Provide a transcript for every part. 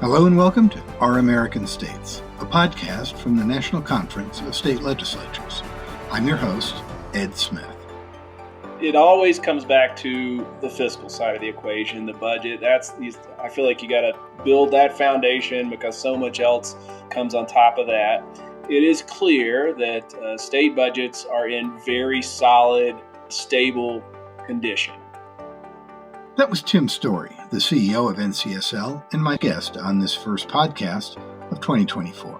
Hello and welcome to Our American States, a podcast from the National Conference of State Legislatures. I'm your host, Ed Smith. It always comes back to the fiscal side of the equation, the budget. I feel like you got to build that foundation because so much else comes on top of that. It is clear that state budgets are in very solid, stable condition. That was Tim Storey, the CEO of NCSL, and my guest on this first podcast of 2024.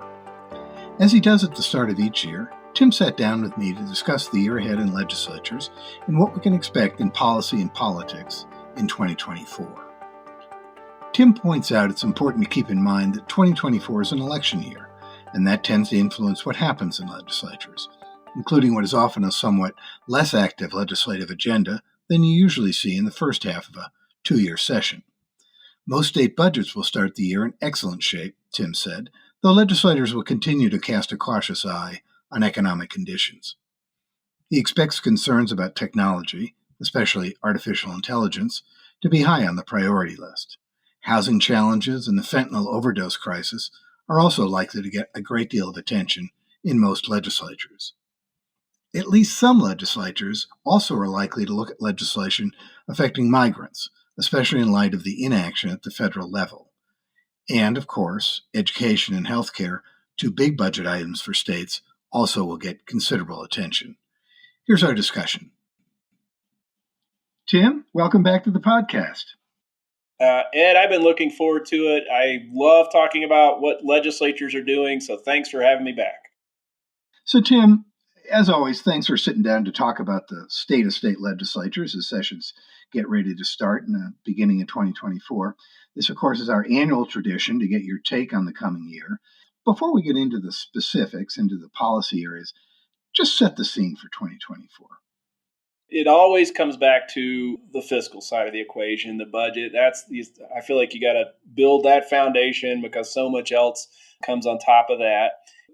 As he does at the start of each year, Tim sat down with me to discuss the year ahead in legislatures and what we can expect in policy and politics in 2024. Tim points out it's important to keep in mind that 2024 is an election year, and that tends to influence what happens in legislatures, including what is often a somewhat less active legislative agenda than you usually see in the first half of a two-year session. Most state budgets will start the year in excellent shape, Tim said, though legislators will continue to cast a cautious eye on economic conditions. He expects concerns about technology, especially artificial intelligence, to be high on the priority list. Housing challenges and the fentanyl overdose crisis are also likely to get a great deal of attention in most legislatures. At least some legislatures also are likely to look at legislation affecting migrants, especially in light of the inaction at the federal level. And, of course, education and healthcare, two big budget items for states, also will get considerable attention. Here's our discussion. Tim, welcome back to the podcast. Ed, I've been looking forward to it. I love talking about what legislatures are doing, so thanks for having me back. So, Tim, as always, thanks for sitting down to talk about the state of state legislatures as sessions get ready to start in the beginning of 2024. This, of course, is our annual tradition to get your take on the coming year. Before we get into the specifics, into the policy areas, just set the scene for 2024. It always comes back to the fiscal side of the equation, the budget. I feel like you got to build that foundation because so much else comes on top of that.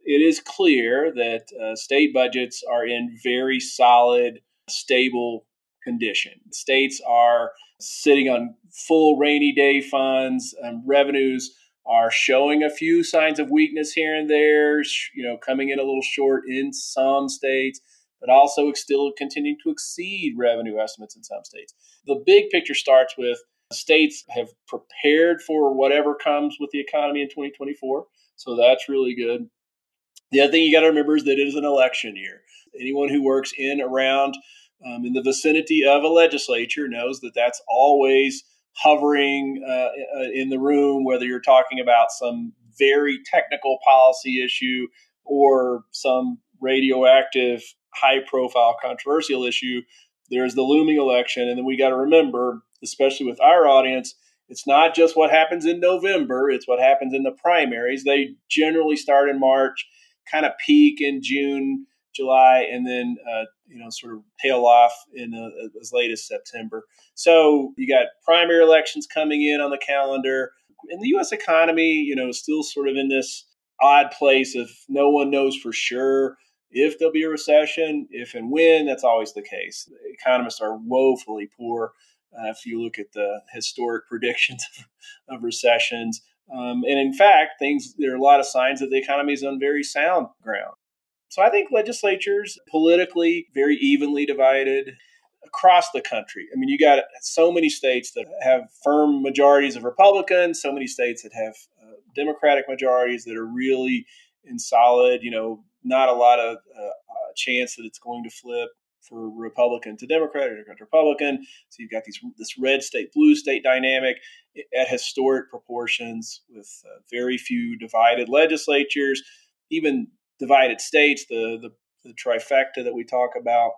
It is clear that state budgets are in very solid, stable condition. States are sitting on full rainy day funds. Revenues are showing a few signs of weakness here and there, coming in a little short in some states, but also still continuing to exceed revenue estimates in some states. The big picture starts with states have prepared for whatever comes with the economy in 2024. So that's really good. The other thing you got to remember is that it is an election year. Anyone who works around in the vicinity of a legislature knows that that's always hovering in the room, whether you're talking about some very technical policy issue or some radioactive, high-profile, controversial issue. There's the looming election, and then we got to remember, especially with our audience, it's not just what happens in November, it's what happens in the primaries. They generally start in March, kind of peak in June, July, and then sort of tail off in as late as September. So you got primary elections coming in on the calendar. And the U.S. economy, is still sort of in this odd place of no one knows for sure if there'll be a recession, if and when. That's always the case. Economists are woefully poor if you look at the historic predictions of recessions. And in fact, there are a lot of signs that the economy is on very sound ground. So I think legislatures politically very evenly divided across the country. I mean, you got so many states that have firm majorities of Republicans, so many states that have Democratic majorities that are really in solid, not a lot of chance that it's going to flip for Republican to Democrat or Democrat to Republican. So you've got this red state, blue state dynamic at historic proportions with very few divided legislatures, even divided states, the trifecta that we talk about.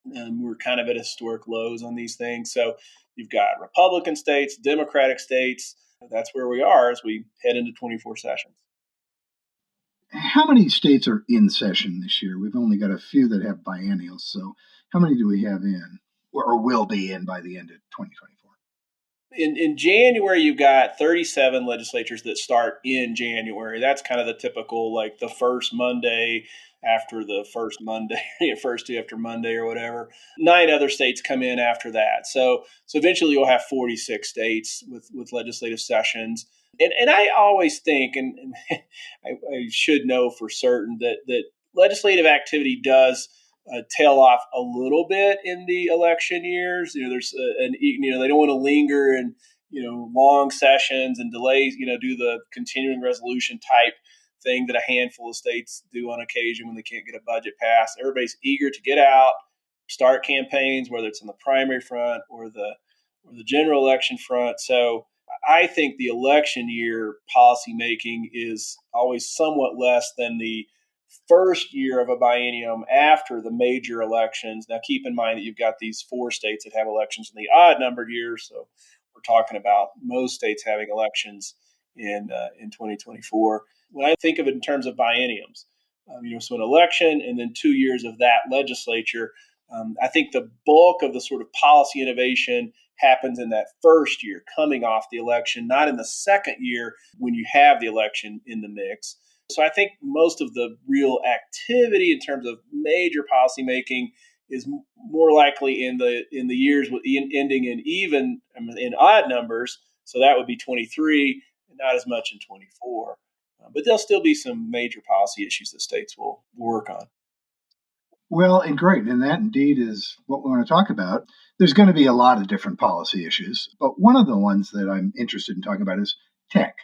We're kind of at historic lows on these things. So you've got Republican states, Democratic states. That's where we are as we head into 24 sessions. How many states are in session this year? We've only got a few that have biennials. So how many do we have in or will be in by the end of 2024? In January, you've got 37 legislatures that start in January. That's kind of the typical, like the first Monday after the first Monday, first two after Monday or whatever. 9 other states come in after that. So eventually you'll have 46 states with legislative sessions. And I always think, and I should know for certain that legislative activity does tail off a little bit in the election years. There's they don't want to linger and long sessions and delays. Do the continuing resolution type thing that a handful of states do on occasion when they can't get a budget passed. Everybody's eager to get out, start campaigns, whether it's on the primary front or the general election front. So I think the election year policymaking is always somewhat less than the first year of a biennium after the major elections. Now, keep in mind that you've got these 4 states that have elections in the odd numbered years. So we're talking about most states having elections in 2024. When I think of it in terms of bienniums, so an election and then 2 years of that legislature, I think the bulk of the sort of policy innovation happens in that first year coming off the election, not in the second year when you have the election in the mix. So I think most of the real activity in terms of major policymaking is more likely in the years with ending in odd numbers. So that would be 23, and not as much in 24. But there'll still be some major policy issues that states will work on. Well, and great. And that indeed is what we want to talk about. There's going to be a lot of different policy issues, but one of the ones that I'm interested in talking about is tech.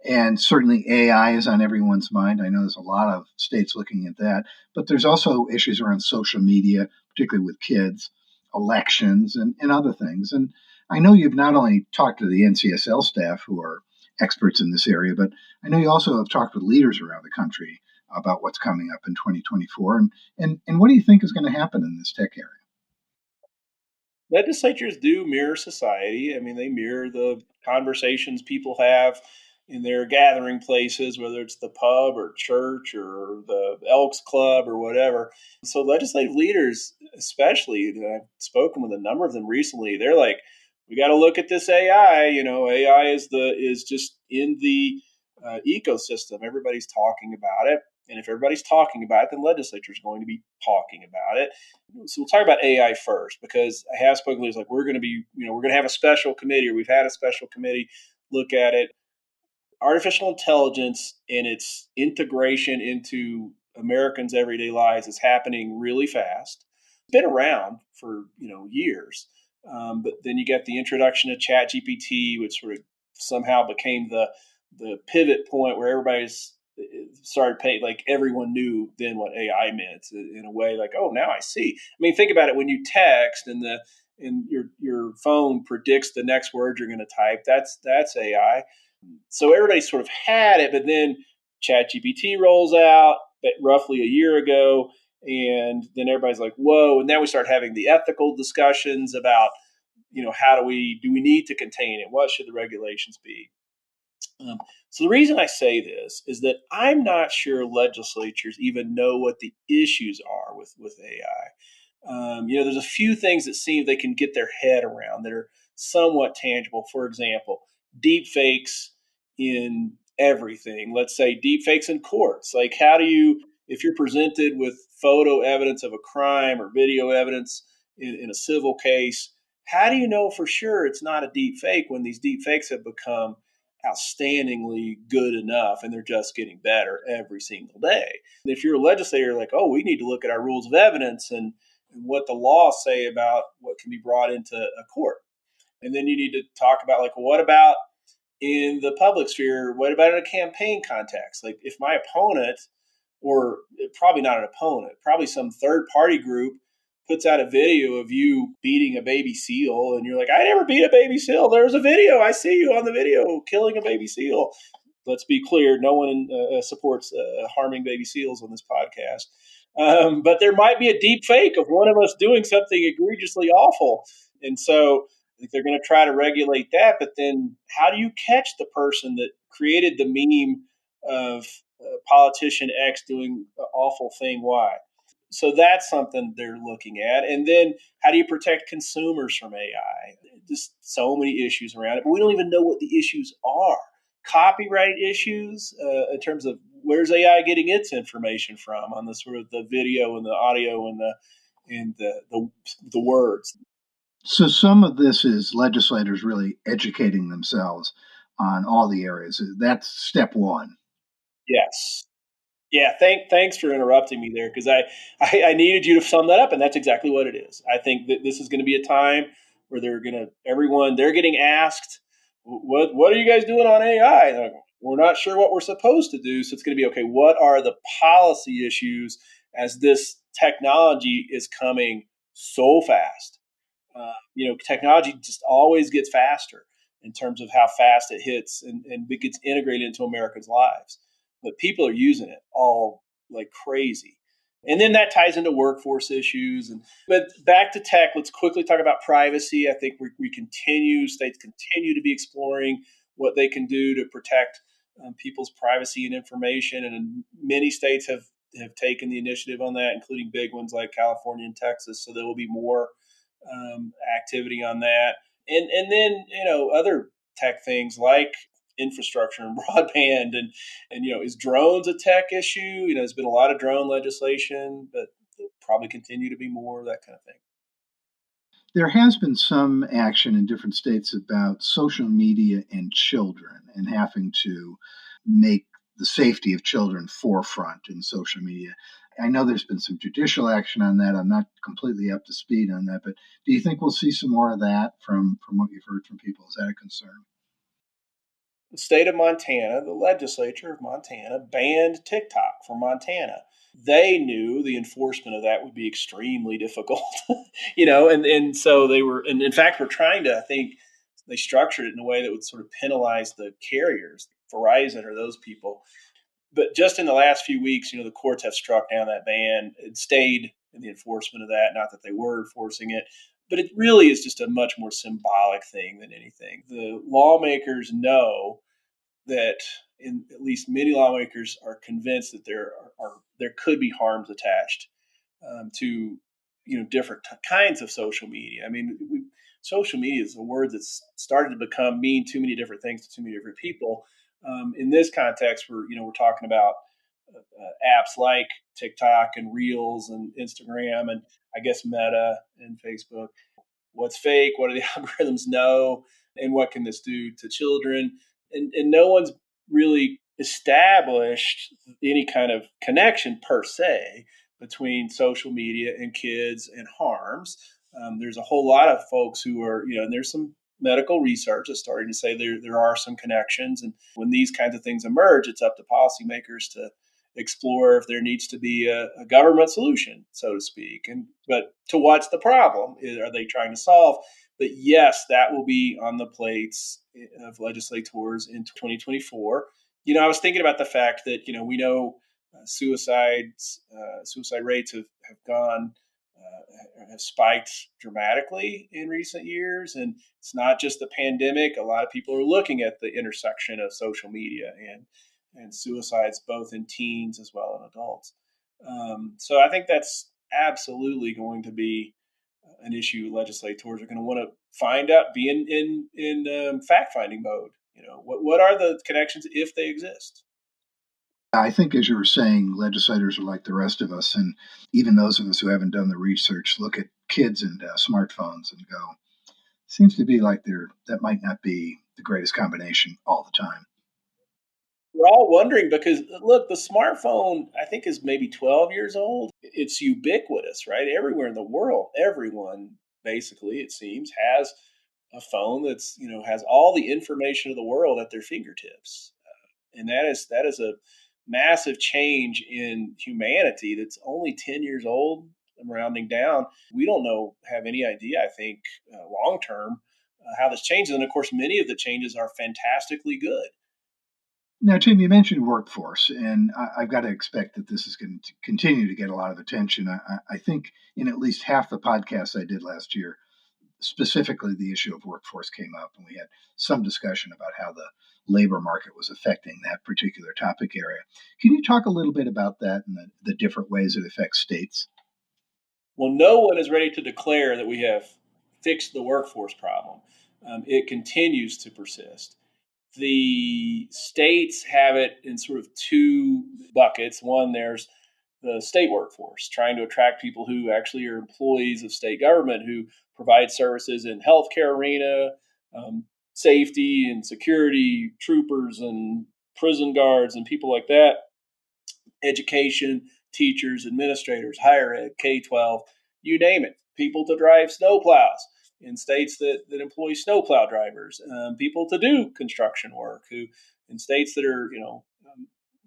And certainly AI is on everyone's mind. I know there's a lot of states looking at that, but there's also issues around social media, particularly with kids, elections, and other things. And I know you've not only talked to the NCSL staff who are experts in this area, but I know you also have talked with leaders around the country about what's coming up in 2024. And what do you think is going to happen in this tech area? Legislatures do mirror society. I mean, they mirror the conversations people have in their gathering places, whether it's the pub or church or the Elks Club or whatever. So, legislative leaders, especially, I've spoken with a number of them recently. They're like, "We got to look at this AI. AI is just in the ecosystem. Everybody's talking about it." And if everybody's talking about it, then legislature is going to be talking about it. So we'll talk about AI first, because I have spoken to leaders like we're going to have a special committee, or we've had a special committee look at it. Artificial intelligence and its integration into Americans' everyday lives is happening really fast. It's been around for years, but then you get the introduction of ChatGPT, which sort of somehow became the pivot point where everybody's started paying, like everyone knew then what AI meant in a way, like, oh, now I see. I mean, think about it. When you text and your phone predicts the next word you're going to type, that's AI. So everybody sort of had it, but then ChatGPT rolls out roughly a year ago, and then everybody's like, whoa. And now we start having the ethical discussions about, how do we need to contain it? What should the regulations be? So the reason I say this is that I'm not sure legislatures even know what the issues are with AI. There's a few things that seem they can get their head around that are somewhat tangible. For example, deep fakes in everything. Let's say deep fakes in courts. Like, how do you, if you're presented with photo evidence of a crime or video evidence in a civil case, how do you know for sure it's not a deep fake when these deep fakes have become outstandingly good enough and they're just getting better every single day? And if you're a legislator, like, oh, we need to look at our rules of evidence and what the laws say about what can be brought into a court. And then you need to talk about, like, what about in the public sphere? What about in a campaign context? Like, if my opponent, or probably not an opponent, probably some third party group puts out a video of you beating a baby seal, and you're like, I never beat a baby seal. There's a video. I see you on the video killing a baby seal. Let's be clear, no one supports harming baby seals on this podcast. But there might be a deep fake of one of us doing something egregiously awful. And so I think they're going to try to regulate that. But then how do you catch the person that created the meme of politician X doing an awful thing Y? So that's something they're looking at. And then how do you protect consumers from AI? Just so many issues around it, but we don't even know what the issues are. Copyright issues in terms of where's AI getting its information from on the sort of the video and the audio and the words. So some of this is legislators really educating themselves on all the areas. That's step one. Yes. Yeah, thanks for interrupting me there because I needed you to sum that up, and that's exactly what it is. I think that this is going to be a time where they're getting asked, what are you guys doing on AI? And they're like, we're not sure what we're supposed to do, so it's going to be okay. What are the policy issues as this technology is coming so fast? Technology just always gets faster in terms of how fast it hits and it gets integrated into Americans' lives. But people are using it all like crazy. And then that ties into workforce issues. But back to tech, let's quickly talk about privacy. I think states continue to be exploring what they can do to protect people's privacy and information. And many states have taken the initiative on that, including big ones like California and Texas. So there will be more activity on that, and then other tech things like infrastructure and broadband, and is drones a tech issue? There's been a lot of drone legislation, but there'll probably continue to be more of that kind of thing. There has been some action in different states about social media and children and having to make the safety of children forefront in social media. I know there's been some judicial action on that. I'm not completely up to speed on that, but do you think we'll see some more of that from what you've heard from people? Is that a concern? The state of Montana, the legislature of Montana, banned TikTok from Montana. They knew the enforcement of that would be extremely difficult, and so they were, and in fact, were trying to, I think, they structured it in a way that would sort of penalize the carriers, Verizon or those people. But just in the last few weeks, the courts have struck down that ban. It stayed in the enforcement of that, not that they were enforcing it, but it really is just a much more symbolic thing than anything. The lawmakers know that, in at least many lawmakers are convinced that there could be harms attached to different kinds of social media. I mean, social media is a word that's started to mean too many different things to too many different people. In this context, we're talking about apps like TikTok and Reels and Instagram and I guess Meta and Facebook. What's fake? What do the algorithms know? And what can this do to children? And no one's really established any kind of connection per se between social media and kids and harms. There's a whole lot of folks who are, and there's some medical research that's starting to say there are some connections. And when these kinds of things emerge, it's up to policymakers to explore if there needs to be a government solution, so to speak. But to what's the problem? Are they trying to solve? But yes, that will be on the plates of legislators in 2024. I was thinking about the fact that we know suicide rates have gone have spiked dramatically in recent years, and it's not just the pandemic. A lot of people are looking at the intersection of social media and suicides, both in teens as well as adults. So I think that's absolutely going to be an issue legislators are going to want to find out, be in fact finding mode. What are the connections if they exist? I think, as you were saying, legislators are like the rest of us, and even those of us who haven't done the research look at kids and smartphones and go, seems to be like that might not be the greatest combination all the time. We're all wondering because look, the smartphone I think is maybe 12 years old. It's ubiquitous, right? Everywhere in the world, everyone basically, it seems, has a phone that's has all the information of the world at their fingertips, and that is a massive change in humanity. That's only 10 years old. I'm rounding down. We don't have any idea. I think long term how this changes, and of course, many of the changes are fantastically good. Now, Tim, you mentioned workforce, and I've got to expect that this is going to continue to get a lot of attention. I think in at least half the podcasts I did last year, specifically the issue of workforce came up, and we had some discussion about how the labor market was affecting that particular topic area. Can you talk a little bit about that and the different ways it affects states? Well, no one is ready to declare that we have fixed the workforce problem. It continues to persist. The states have it in sort of two buckets. One, there's the state workforce, trying to attract people who actually are employees of state government who provide services in healthcare arena, safety and security troopers and prison guards and people like that, education, teachers, administrators, higher ed, K-12, you name it, people to drive snowplows in states that employ snowplow drivers, people to do construction work who in states that are,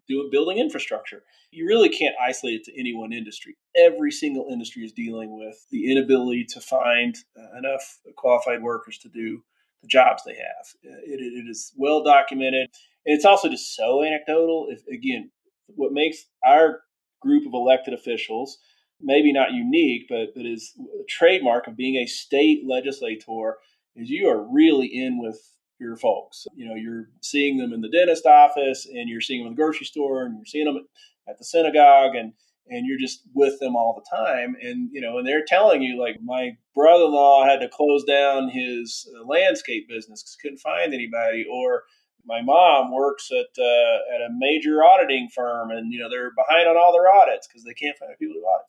doing building infrastructure. You really can't isolate it to any one industry. Every single industry is dealing with the inability to find enough qualified workers to do the jobs they have. It is well documented. And it's also just so anecdotal. If again, what makes our group of elected officials maybe not unique, but is a trademark of being a state legislator is you are really in with your folks. You're seeing them in the dentist office, and you're seeing them in the grocery store, and you're seeing them at the synagogue, and you're just with them all the time. And they're telling you, like, my brother-in-law had to close down his landscape business because he couldn't find anybody, or my mom works at a major auditing firm, and they're behind on all their audits because they can't find people to audit.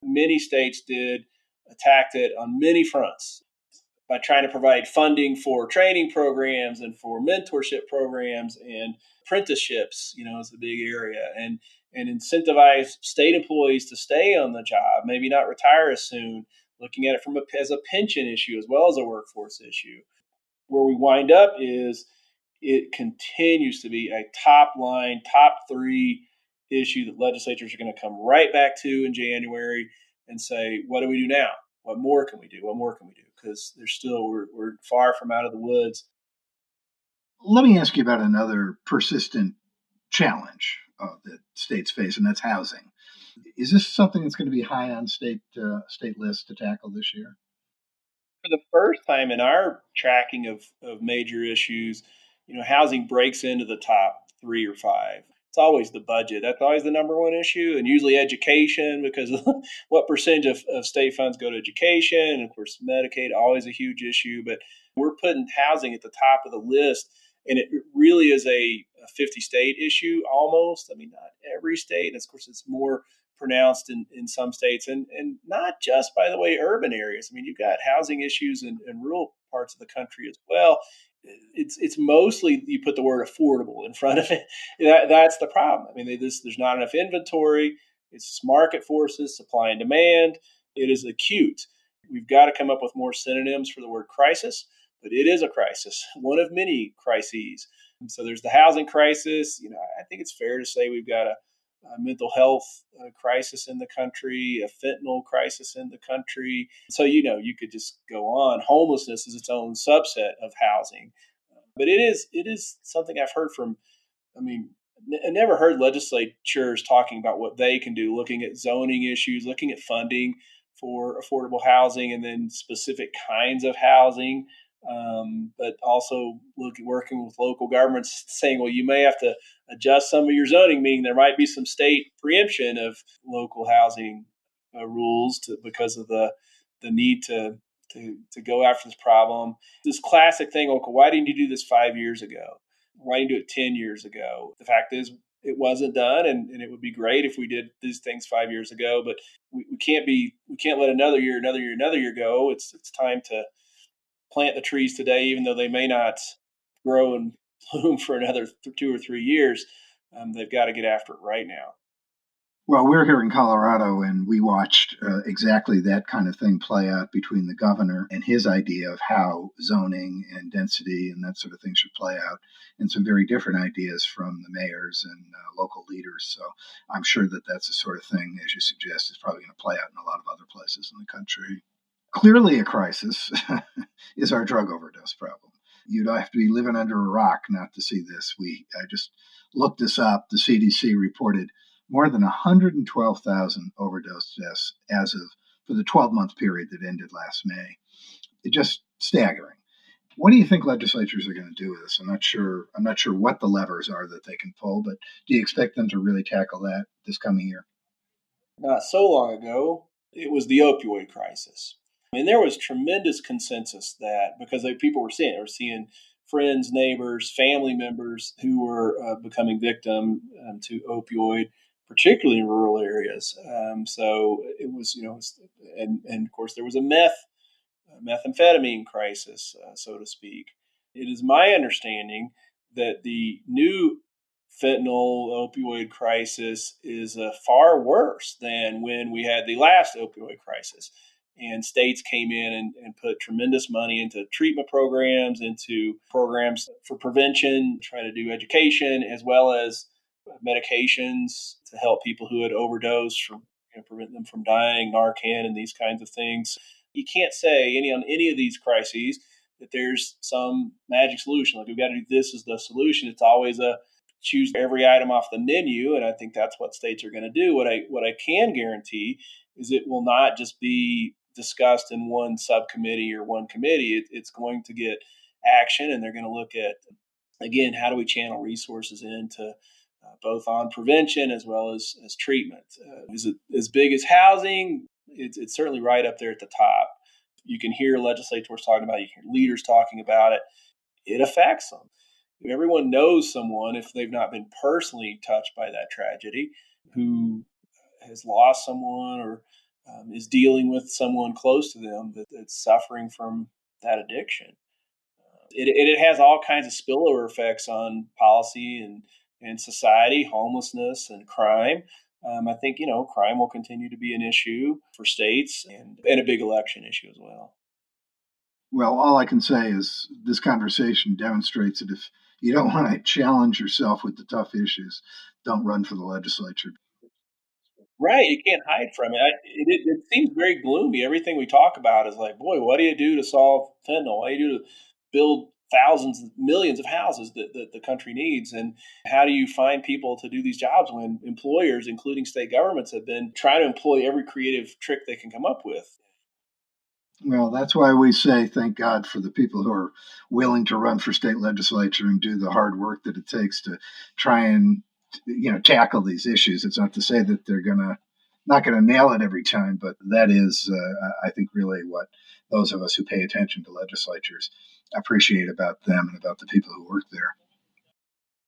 Many states attacked it on many fronts by trying to provide funding for training programs and for mentorship programs and apprenticeships. Is a big area, and incentivize state employees to stay on the job, maybe not retire as soon. Looking at it as a pension issue as well as a workforce issue. Where we wind up is it continues to be a top line, top three issue that legislatures are going to come right back to in January and say, what do we do now? What more can we do? What more can we do? Because we're far from out of the woods. Let me ask you about another persistent challenge that states face, and that's housing. Is this something that's going to be high on state lists to tackle this year? For the first time in our tracking of major issues, housing breaks into the top 3 or 5. It's always the budget. That's always the number one issue, and usually education because of what percentage of state funds go to education. And of course, Medicaid, always a huge issue. But we're putting housing at the top of the list, and it really is a 50 state issue almost. I mean, not every state. And of course, it's more pronounced in some states, and not just, by the way, urban areas. I mean, you've got housing issues in rural parts of the country as well. It's mostly you put the word affordable in front of it. That's the problem. I mean, there's not enough inventory. It's market forces, supply and demand. It is acute. We've got to come up with more synonyms for the word crisis, but it is a crisis, one of many crises. So there's the housing crisis. I think it's fair to say we've got a mental health crisis in the country, a fentanyl crisis in the country. So, you could just go on. Homelessness is its own subset of housing. But it is something I've heard from, I never heard legislatures talking about what they can do, looking at zoning issues, looking at funding for affordable housing, and then specific kinds of housing. But also working with local governments, saying, well, you may have to adjust some of your zoning, meaning there might be some state preemption of local housing rules because of the need to go after this problem. This classic thing, okay, why didn't you do this 5 years ago? Why didn't you do it 10 years ago? The fact is, it wasn't done, and it would be great if we did these things 5 years ago, but we can't let another year go. It's time to plant the trees today, even though they may not grow and bloom for another 2 or 3 years. They've got to get after it right now. Well, we're here in Colorado, and we watched exactly that kind of thing play out between the governor and his idea of how zoning and density and that sort of thing should play out, and some very different ideas from the mayors and local leaders. So I'm sure that that's the sort of thing, as you suggest, is probably going to play out in a lot of other places in the country. Clearly, a crisis is our drug overdose problem. You don't have to be living under a rock not to see this. I just looked this up. The CDC reported more than 112,000 overdose deaths for the 12-month period that ended last May. It's just staggering. What do you think legislatures are going to do with this? I'm not sure what the levers are that they can pull, but do you expect them to really tackle that this coming year? Not so long ago, it was the opioid crisis. There was tremendous consensus that because people were seeing friends, neighbors, family members who were becoming victim to opioid, particularly in rural areas. So it was, and of course there was a methamphetamine crisis, so to speak. It is my understanding that the new fentanyl opioid crisis is far worse than when we had the last opioid crisis. And states came in and put tremendous money into treatment programs, into programs for prevention, trying to do education, as well as medications to help people who had overdosed, from prevent them from dying, Narcan, and these kinds of things. You can't say on any of these crises that there's some magic solution. Like, we've got to do this as the solution. It's always a choose every item off the menu, and I think that's what states are going to do. What I can guarantee is it will not just be discussed in one subcommittee or one committee. It's going to get action, and they're going to look at, again, how do we channel resources into both on prevention as well as treatment. Is it as big as housing? It's certainly right up there at the top. You can hear legislators talking about it. You can hear leaders talking about it. It affects them. Everyone knows someone, if they've not been personally touched by that tragedy, who has lost someone or is dealing with someone close to them that's suffering from that addiction. It has all kinds of spillover effects on policy and society, homelessness and crime. I think, crime will continue to be an issue for states and a big election issue as well. Well, all I can say is this conversation demonstrates that if you don't want to challenge yourself with the tough issues, don't run for the legislature. Right, you can't hide from it. It seems very gloomy. Everything we talk about is like, boy, what do you do to solve fentanyl? What do you do to build thousands, millions of houses that the country needs? And how do you find people to do these jobs when employers, including state governments, have been trying to employ every creative trick they can come up with? Well, that's why we say thank God for the people who are willing to run for state legislature and do the hard work that it takes to try and tackle these issues. It's not to say that they're not gonna nail it every time, but that is, I think, really what those of us who pay attention to legislatures appreciate about them and about the people who work there.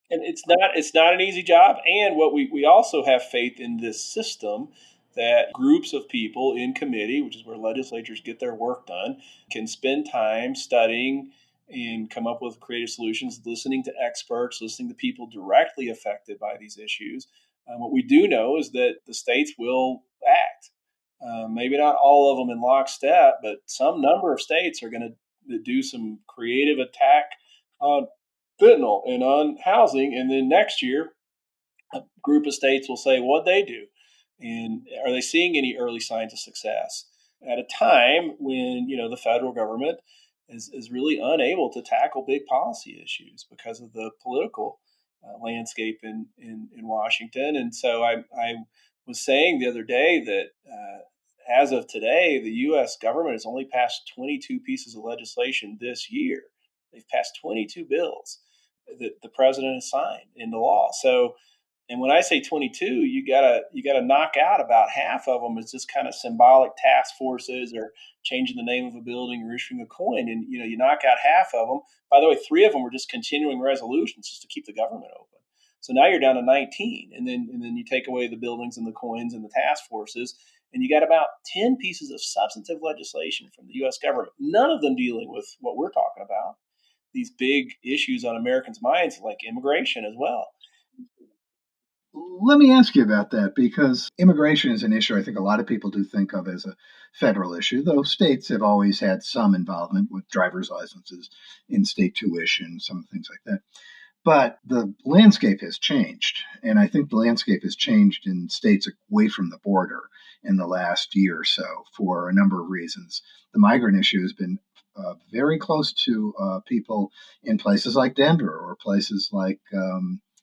And it's not an easy job. And what we also have faith in this system, that groups of people in committee, which is where legislatures get their work done, can spend time studying and come up with creative solutions, listening to experts, listening to people directly affected by these issues. What we do know is that the states will act. Maybe not all of them in lockstep, but some number of states are going to do some creative attack on fentanyl and on housing. And then next year, a group of states will say what they do. And are they seeing any early signs of success at a time when, the federal government is really unable to tackle big policy issues because of the political landscape in Washington? And so I was saying the other day that as of today, the U.S. government has only passed 22 pieces of legislation this year. They've passed 22 bills that the president has signed into law. So, and when I say 22, you gotta knock out about half of them as just kind of symbolic task forces, or changing the name of a building, or issuing a coin. And you knock out half of them. By the way, 3 of them were just continuing resolutions just to keep the government open. So now you're down to 19, and then you take away the buildings and the coins and the task forces, and you got about 10 pieces of substantive legislation from the U.S. government. None of them dealing with what we're talking about, these big issues on Americans' minds, like immigration as well. Let me ask you about that, because immigration is an issue I think a lot of people do think of as a federal issue, though states have always had some involvement with driver's licenses, in state tuition, some things like that. But the landscape has changed, and I think the landscape has changed in states away from the border in the last year or so for a number of reasons. The migrant issue has been very close to people in places like Denver, or places like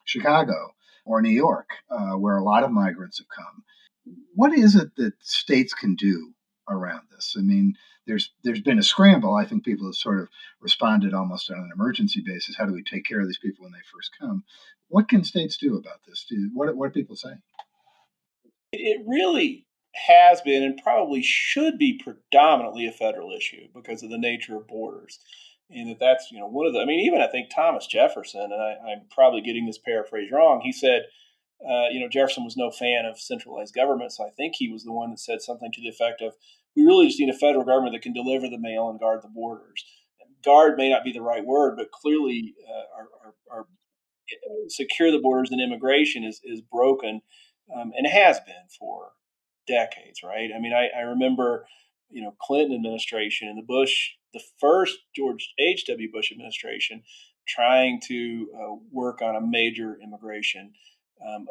Chicago or New York, where a lot of migrants have come. What is it that states can do around this? I mean, there's been a scramble. I think people have sort of responded almost on an emergency basis. How do we take care of these people when they first come? What can states do about this? What are people saying? It really has been, and probably should be, predominantly a federal issue because of the nature of borders. And that's one of the. I mean, even I think Thomas Jefferson, and I'm probably getting this paraphrase wrong. He said, Jefferson was no fan of centralized government, so I think he was the one that said something to the effect of, "We really just need a federal government that can deliver the mail and guard the borders." guard may not be the right word, but clearly our secure the borders and immigration is broken, and it has been for decades, right? I mean, I remember, Clinton administration and the first George H.W. Bush administration, trying to work on a major immigration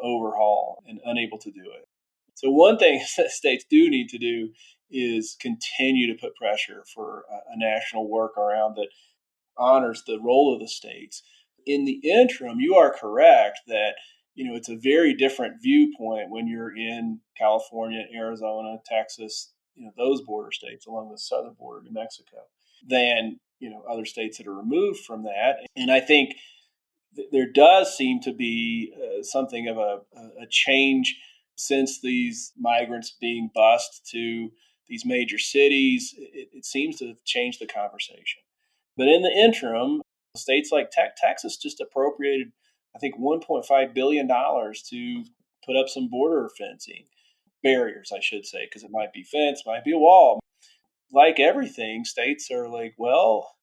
overhaul and unable to do it. So one thing that states do need to do is continue to put pressure for a national workaround that honors the role of the states. In the interim, you are correct that it's a very different viewpoint when you're in California, Arizona, Texas, those border states along the southern border to Mexico, than other states that are removed from that. And I think there does seem to be something of a change since these migrants being bused to these major cities. It seems to have changed the conversation. But in the interim, states like Texas just appropriated, I think, $1.5 billion to put up some border fencing barriers, I should say, because it might be fence, might be a wall. Like everything, states are like, well,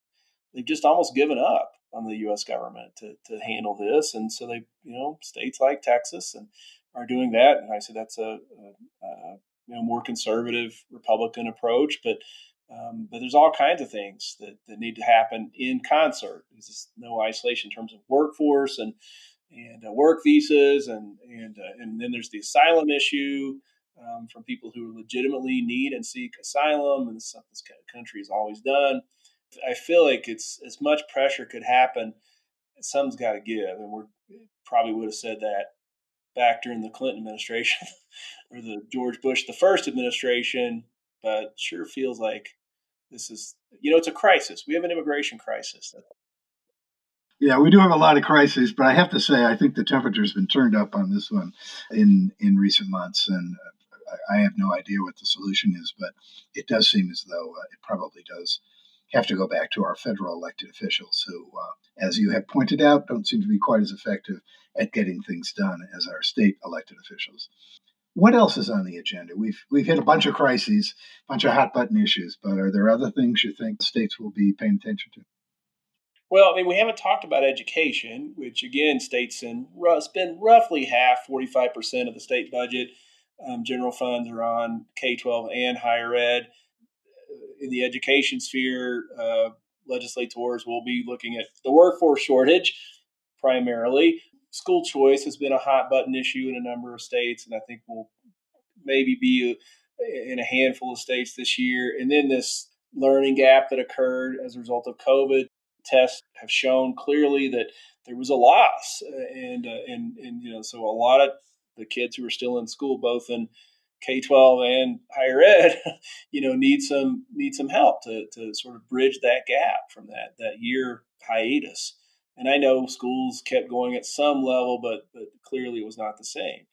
they've just almost given up on the U.S. government to handle this, and so they, states like Texas and are doing that. And I say that's a more conservative Republican approach, but there's all kinds of things that need to happen in concert. There's no isolation in terms of workforce and work visas, and then there's the asylum issue from people who legitimately need and seek asylum, and this is something this country has always done. I feel like it's as much pressure could happen. Something's got to give, and we probably would have said that back during the Clinton administration or the George Bush the first administration. But sure feels like this is, it's a crisis. We have an immigration crisis. Yeah, we do have a lot of crises, but I have to say, I think the temperature's been turned up on this one in recent months, and I have no idea what the solution is, but it does seem as though it probably does have to go back to our federal elected officials who, as you have pointed out, don't seem to be quite as effective at getting things done as our state elected officials. What else is on the agenda? We've hit a bunch of crises, a bunch of hot button issues, but are there other things you think states will be paying attention to? Well, I mean, we haven't talked about education, which again, states spend roughly half, 45% of the state budget. General funds are on K-12 and higher ed. In the education sphere, legislators will be looking at the workforce shortage primarily. School choice has been a hot button issue in a number of states, and I think will maybe be in a handful of states this year. And then this learning gap that occurred as a result of COVID. Tests have shown clearly that there was a loss, and so a lot of the kids who are still in school, both in K-12 and higher ed, need some help to sort of bridge that gap from that year hiatus. And I know schools kept going at some level, but clearly it was not the same.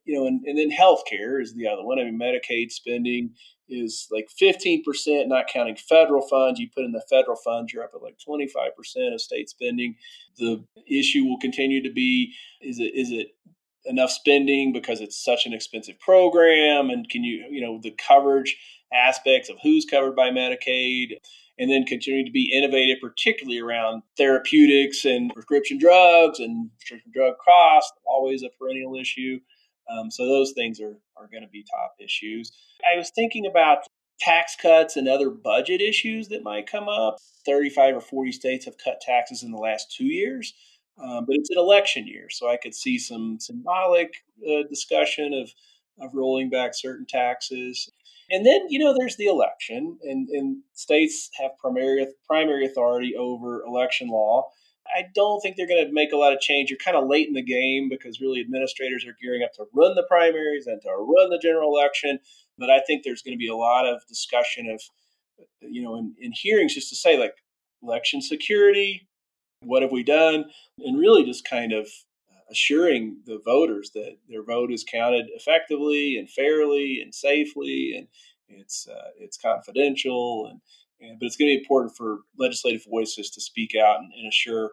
And then healthcare is the other one. I mean, Medicaid spending is like 15%, not counting federal funds. You put in the federal funds, you're up at like 25% of state spending. The issue will continue to be, is it enough spending because it's such an expensive program? And can the coverage aspects of who's covered by Medicaid, and then continuing to be innovative, particularly around therapeutics and prescription drugs and prescription drug costs, always a perennial issue. So those things are going to be top issues. I was thinking about tax cuts and other budget issues that might come up. 35 or 40 states have cut taxes in the last 2 years, but it's an election year, so I could see some symbolic discussion of rolling back certain taxes. And then, there's the election, and states have primary authority over election law. I don't think they're going to make a lot of change. You're kind of late in the game because really administrators are gearing up to run the primaries and to run the general election. But I think there's going to be a lot of discussion of, in hearings, just to say like election security, what have we done, and really just kind of assuring the voters that their vote is counted effectively and fairly and safely, and it's confidential, but it's going to be important for legislative voices to speak out and assure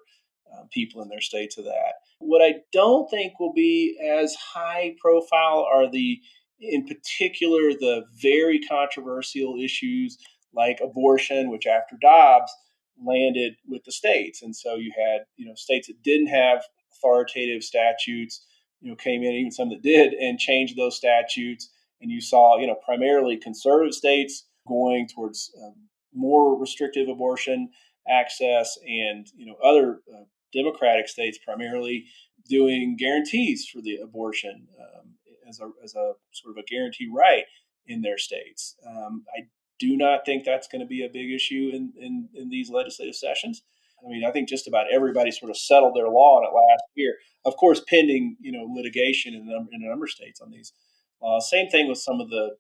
people in their states of that. What I don't think will be as high profile are in particular, the very controversial issues like abortion, which after Dobbs landed with the states. And so you had, states that didn't have authoritative statutes, came in, even some that did, and changed those statutes. And you saw, primarily conservative states going towards more restrictive abortion access, and other Democratic states primarily doing guarantees for the abortion as a sort of a guarantee right in their states. I do not think that's going to be a big issue in these legislative sessions. I mean, I think just about everybody sort of settled their law on it last year. Of course, pending litigation in a number of states on these laws. Same thing with some of the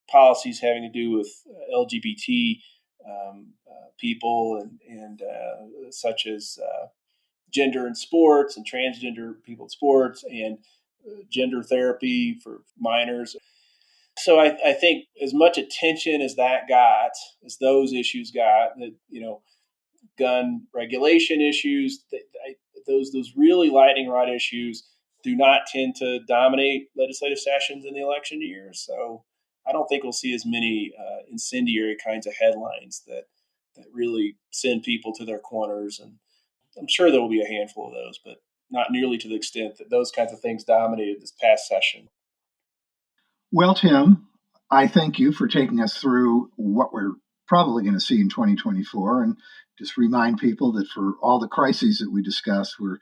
policies having to do with LGBT people and such as gender in sports and transgender people in sports and gender therapy for minors. So I think as much attention as that got, as those issues got, that gun regulation issues, those really lightning rod issues do not tend to dominate legislative sessions in the election years. So I don't think we'll see as many incendiary kinds of headlines that really send people to their corners. And I'm sure there will be a handful of those, but not nearly to the extent that those kinds of things dominated this past session. Well, Tim, I thank you for taking us through what we're probably going to see in 2024, and just remind people that for all the crises that we discussed, we're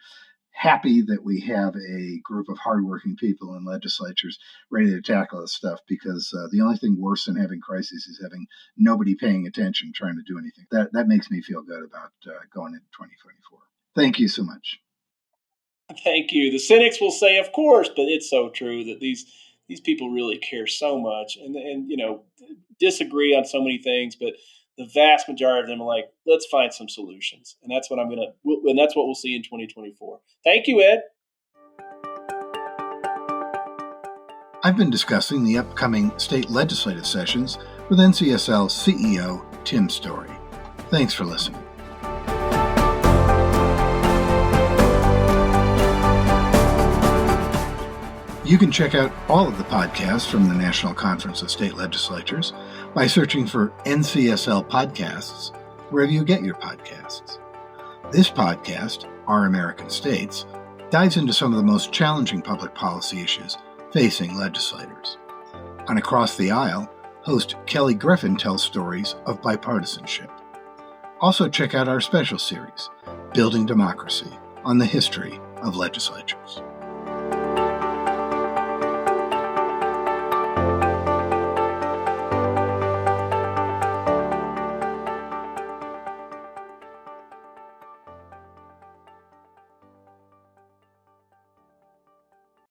happy that we have a group of hardworking people in legislatures ready to tackle this stuff, because the only thing worse than having crises is having nobody paying attention, trying to do anything. That makes me feel good about going into 2024. Thank you so much. Thank you. The cynics will say, of course, but it's so true that these people really care so much and disagree on so many things, but the vast majority of them are like, let's find some solutions. And that's what that's what we'll see in 2024. Thank you, Ed. I've been discussing the upcoming state legislative sessions with NCSL CEO Tim Storey. Thanks for listening. You can check out all of the podcasts from the National Conference of State Legislatures by searching for NCSL Podcasts wherever you get your podcasts. This podcast, Our American States, dives into some of the most challenging public policy issues facing legislators. On Across the Aisle, host Kelly Griffin tells stories of bipartisanship. Also check out our special series, Building Democracy, on the history of legislatures.